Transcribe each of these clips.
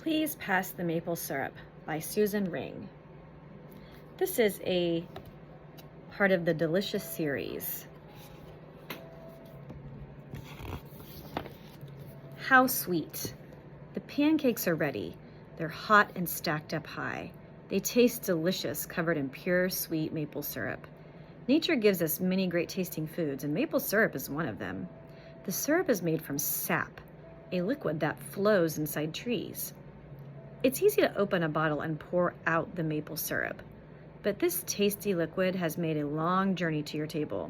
Please Pass the Maple Syrup by Susan Ring. This is a part of the Delicious series. How sweet. The pancakes are ready. They're hot and stacked up high. They taste delicious, covered in pure, sweet maple syrup. Nature gives us many great tasting foods, and maple syrup is one of them. The syrup is made from sap, a liquid that flows inside trees. It's easy to open a bottle and pour out the maple syrup, but this tasty liquid has made a long journey to your table.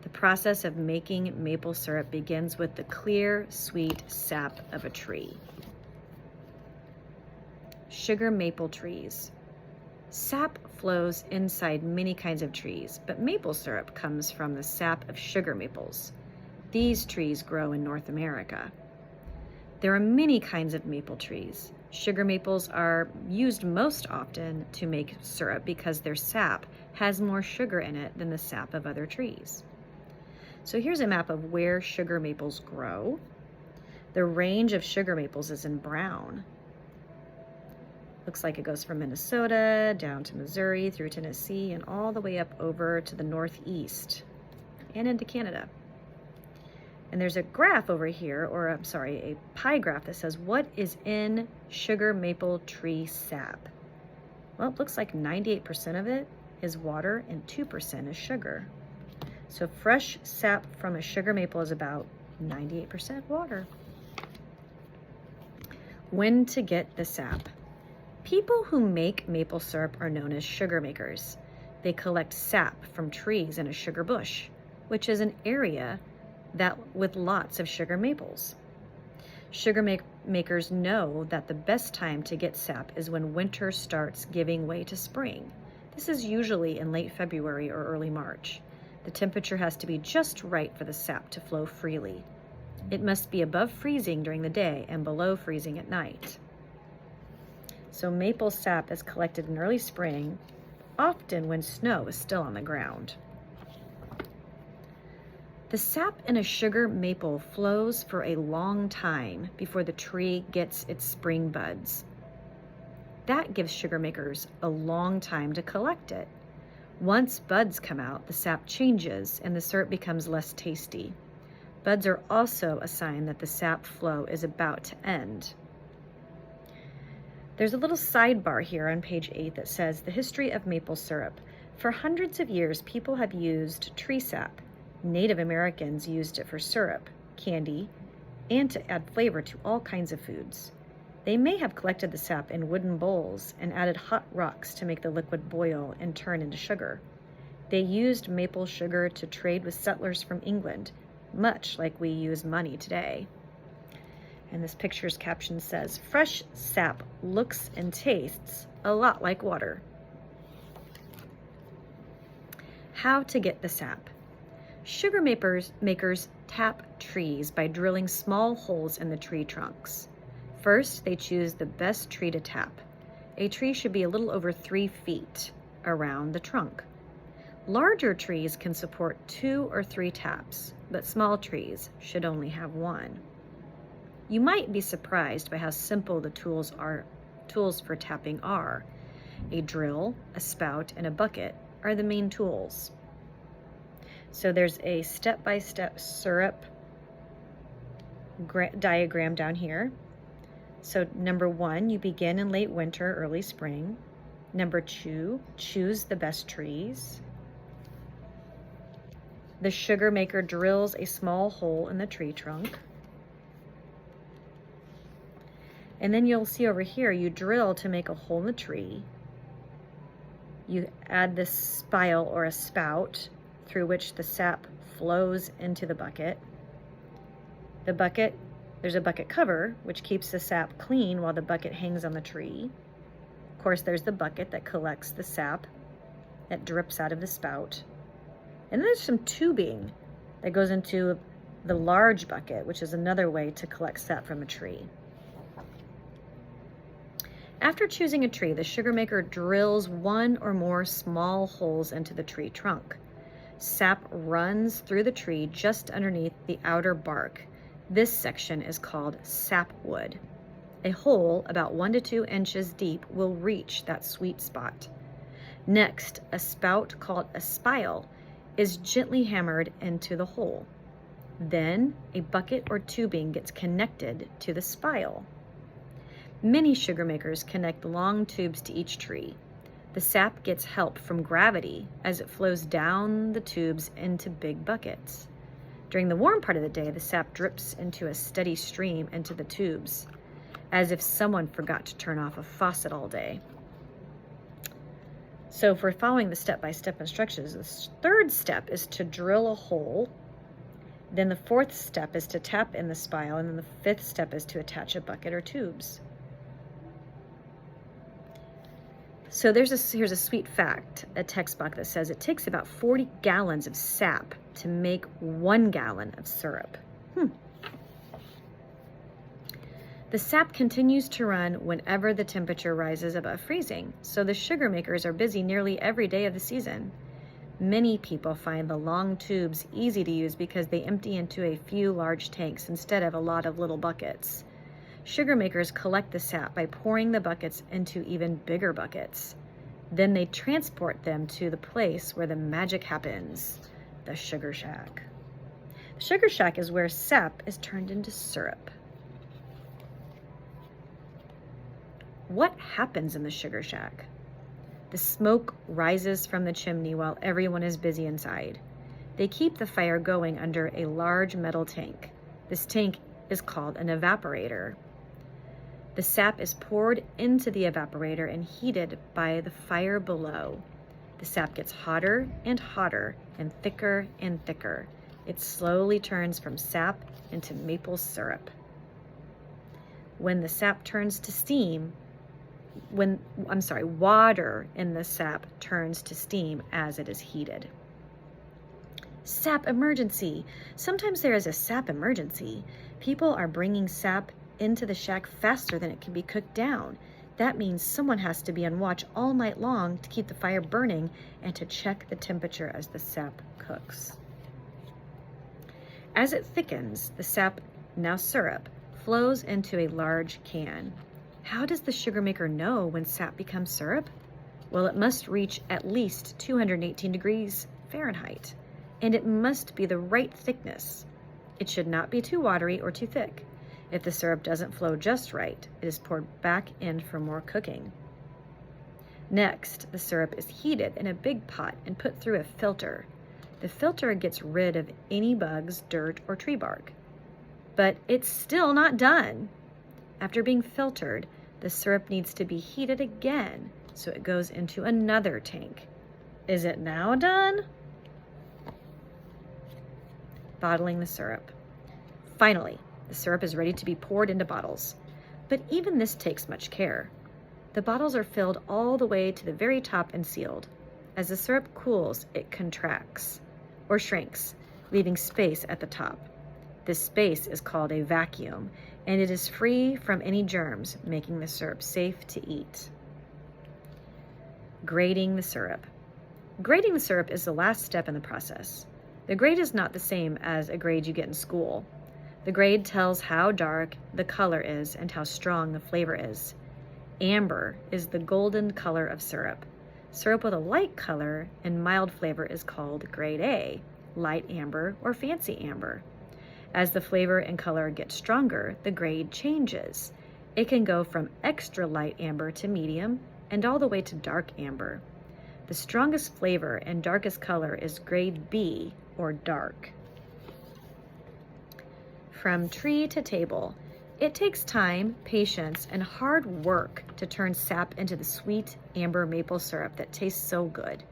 The process of making maple syrup begins with the clear, sweet sap of a tree. Sugar maple trees. Sap flows inside many kinds of trees, but maple syrup comes from the sap of sugar maples. These trees grow in North America. There are many kinds of maple trees. Sugar maples are used most often to make syrup because their sap has more sugar in it than the sap of other trees. So here's a map of where sugar maples grow. The range of sugar maples is in brown. Looks like it goes from Minnesota down to Missouri through Tennessee and all the way up over to the northeast and into Canada. And there's a graph over here, a pie graph that says what is in sugar maple tree sap. Well, it looks like 98% of it is water and 2% is sugar. So fresh sap from a sugar maple is about 98% water. When to get the sap. People who make maple syrup are known as sugar makers. They collect sap from trees in a sugar bush, which is an area with lots of sugar maples. Sugar makers know that the best time to get sap is when winter starts giving way to spring. This is usually in late February or early March. The temperature has to be just right for the sap to flow freely. It must be above freezing during the day and below freezing at night. So maple sap is collected in early spring, often when snow is still on the ground. The sap in a sugar maple flows for a long time before the tree gets its spring buds. That gives sugar makers a long time to collect it. Once buds come out, the sap changes and the syrup becomes less tasty. Buds are also a sign that the sap flow is about to end. There's a little sidebar here on page 8 that says the history of maple syrup. For hundreds of years, people have used tree sap. Native Americans used it for syrup, candy, and to add flavor to all kinds of foods. They may have collected the sap in wooden bowls and added hot rocks to make the liquid boil and turn into sugar. They used maple sugar to trade with settlers from England, much like we use money today. And this picture's caption says, fresh sap looks and tastes a lot like water. How to get the sap. Sugar makers tap trees by drilling small holes in the tree trunks. First, they choose the best tree to tap. A tree should be a little over 3 feet around the trunk. Larger trees can support 2 or 3 taps, but small trees should only have 1. You might be surprised by how simple the tools for tapping are. A drill, a spout, and a bucket are the main tools. So there's a step-by-step syrup diagram down here. So number 1, you begin in late winter, early spring. Number 2, choose the best trees. The sugar maker drills a small hole in the tree trunk. And then you'll see over here, you drill to make a hole in the tree. You add this spile or a spout through which the sap flows into the bucket. There's a bucket cover, which keeps the sap clean while the bucket hangs on the tree. Of course, there's the bucket that collects the sap that drips out of the spout. And then there's some tubing that goes into the large bucket, which is another way to collect sap from a tree. After choosing a tree, the sugar maker drills 1 or more small holes into the tree trunk. Sap runs through the tree just underneath the outer bark. This section is called sapwood. A hole about 1 to 2 inches deep will reach that sweet spot. Next, a spout called a spile is gently hammered into the hole. Then, a bucket or tubing gets connected to the spile. Many sugar makers connect long tubes to each tree. The sap gets help from gravity as it flows down the tubes into big buckets. During the warm part of the day, the sap drips into a steady stream into the tubes, as if someone forgot to turn off a faucet all day. So if we're following the step-by-step instructions, the third step is to drill a hole. Then the fourth step is to tap in the spile, and then the fifth step is to attach a bucket or tubes. So here's a sweet fact, a text box that says it takes about 40 gallons of sap to make 1 gallon of syrup. The sap continues to run whenever the temperature rises above freezing, so the sugar makers are busy nearly every day of the season. Many people find the long tubes easy to use because they empty into a few large tanks instead of a lot of little buckets. Sugar makers collect the sap by pouring the buckets into even bigger buckets. Then they transport them to the place where the magic happens, the sugar shack. The sugar shack is where sap is turned into syrup. What happens in the sugar shack? The smoke rises from the chimney while everyone is busy inside. They keep the fire going under a large metal tank. This tank is called an evaporator. The sap is poured into the evaporator and heated by the fire below. The sap gets hotter and hotter and thicker and thicker. It slowly turns from sap into maple syrup. When the sap turns to steam, water in the sap turns to steam as it is heated. Sap emergency. Sometimes there is a sap emergency. People are bringing sap into the shack faster than it can be cooked down. That means someone has to be on watch all night long to keep the fire burning and to check the temperature as the sap cooks. As it thickens, the sap, now syrup, flows into a large can. How does the sugar maker know when sap becomes syrup? Well, it must reach at least 218 degrees Fahrenheit, and it must be the right thickness. It should not be too watery or too thick. If the syrup doesn't flow just right, it is poured back in for more cooking. Next, the syrup is heated in a big pot and put through a filter. The filter gets rid of any bugs, dirt, or tree bark. But it's still not done. After being filtered, the syrup needs to be heated again, so it goes into another tank. Is it now done? Bottling the syrup. Finally, the syrup is ready to be poured into bottles. But even this takes much care. The bottles are filled all the way to the very top and sealed. As the syrup cools, it contracts or shrinks, leaving space at the top. This space is called a vacuum, and it is free from any germs, making the syrup safe to eat. Grading the syrup. Grading the syrup is the last step in the process. The grade is not the same as a grade you get in school. The grade tells how dark the color is and how strong the flavor is. Amber is the golden color of syrup. Syrup with a light color and mild flavor is called grade A, light amber or fancy amber. As the flavor and color get stronger, the grade changes. It can go from extra light amber to medium and all the way to dark amber. The strongest flavor and darkest color is grade B or dark. From tree to table, it takes time, patience, and hard work to turn sap into the sweet amber maple syrup that tastes so good.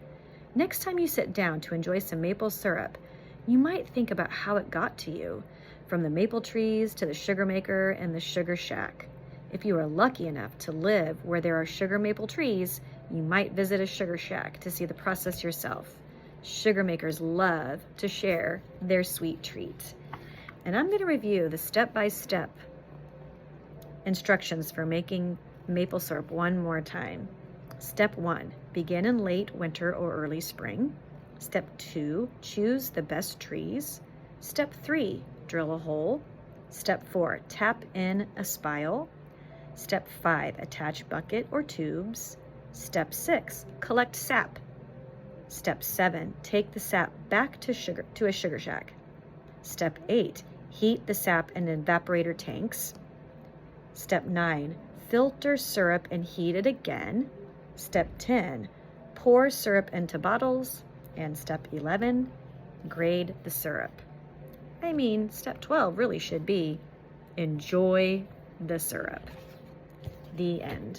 Next time you sit down to enjoy some maple syrup, you might think about how it got to you, from the maple trees to the sugar maker and the sugar shack. If you are lucky enough to live where there are sugar maple trees, you might visit a sugar shack to see the process yourself. Sugar makers love to share their sweet treat. And I'm going to review the step-by-step instructions for making maple syrup one more time. Step 1, begin in late winter or early spring. Step 2, choose the best trees. Step 3, drill a hole. Step 4, tap in a spile. Step 5, attach bucket or tubes. Step 6, collect sap. Step 7, take the sap back to a sugar shack. Step 8, heat the sap in evaporator tanks. Step 9, filter syrup and heat it again. Step 10, pour syrup into bottles. And step 11, grade the syrup. I mean, step 12 really should be enjoy the syrup. The end.